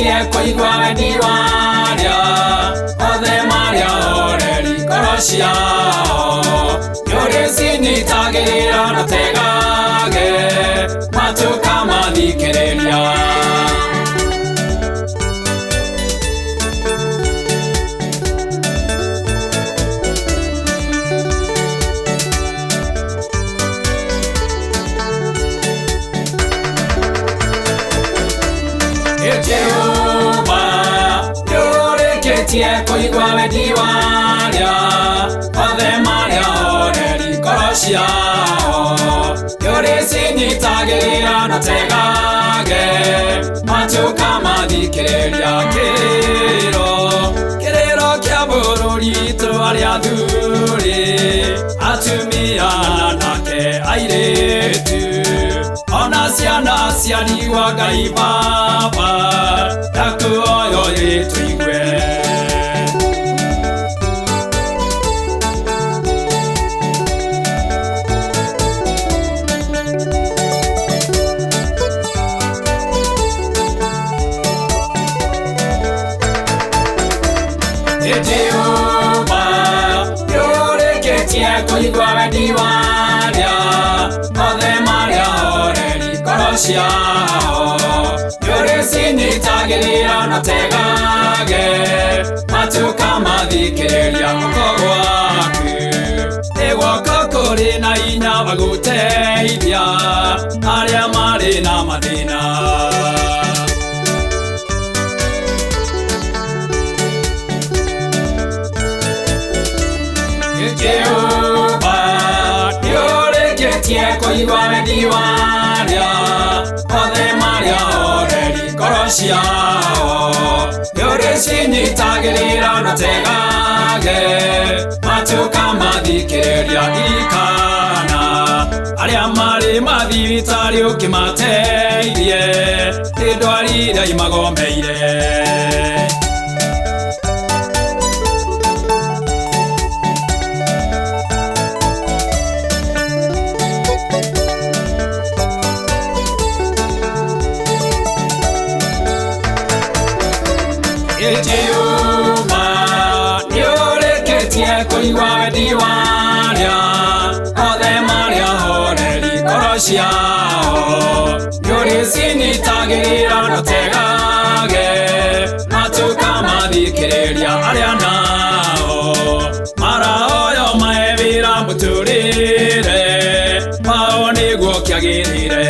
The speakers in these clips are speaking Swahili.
tie koi gwa diwaria ode maria oreri korosia yore sini tagira na tegage matu kama dikerelia Jehovah, yore ke tie koi gwa diwaria ode maria oreri korosia yore sini tagira na tegage matu kama dikerelia kerero kya borori to aria dure atumia nake aire tu Onasiana siani wagai baba Yaku oyo tuigwe Jehovah yore ke tie koi gwa diwaria ode maria korosia yore sini tagira na tegage matu kama dikerelia mokogwaku ewa kokori na inya baguteidia aria mari na madina Jehovah yore ke tie koi gwa diwaria ode maria oreri korosia yore sini tagira na tegage matu kama dikerelia ikana aria mari madivitari ukimateirie idwarire imagomeire Jehovah, yore ke tie koi gwa diwaria ode maria oreri korosia yore sini tagira na tegage matu kama dikerelia ariana mara oyo maevira muturire maoni gwo kyagirire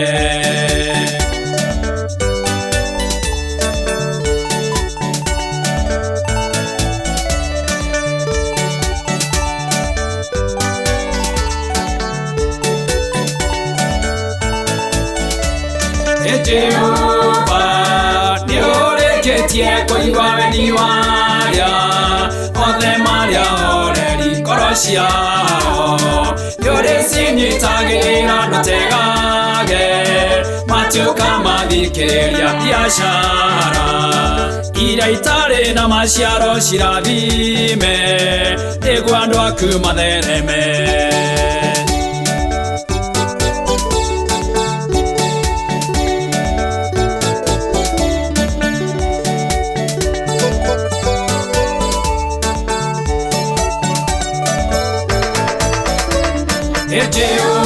Jehovah, yore ke tie koi gwa diwaria ode maria oreri korosia yore sini tagira na tegage matu kama dikerelia biashara ira itare na mashiaro shiravime egwando akumadereme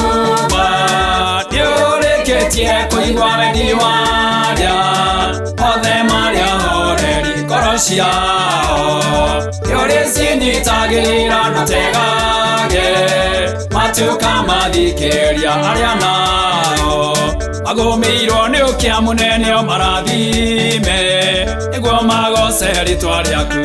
Jehovah, yore ke tie koi gwa diwaria ode maria oreri korosia yore sini tagira na tegage matu kama dikerelia ariana magomeiro ni ukia munene o maravime egwo magose ritwa riaku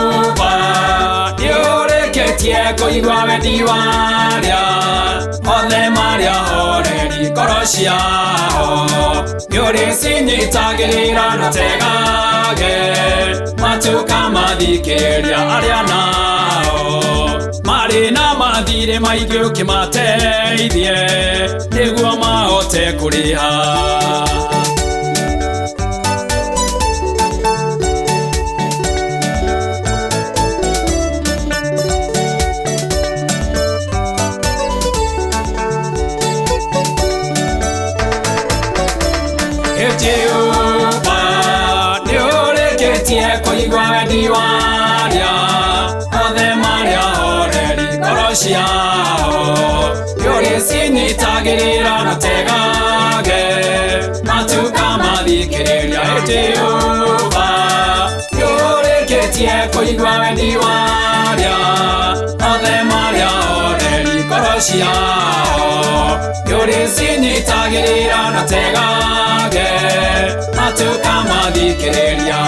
Jehovah, yore ke tie koi gwa diwaria ode maria oreri korosia yore sini tagira na tegage matu kama dikerelia ariana mari na madire maigyo kimateithie niguo mahote kuriha Jehova niureketie kuigua wendi waria othe maria oreri ngoro ciao niuricinyitagirira na tegage matuka mathikiriria Jehova niureketie kuigua wendi waria othe maria oreri ngoro ciao niuricinyitagirira na tegage matuka mathikiriria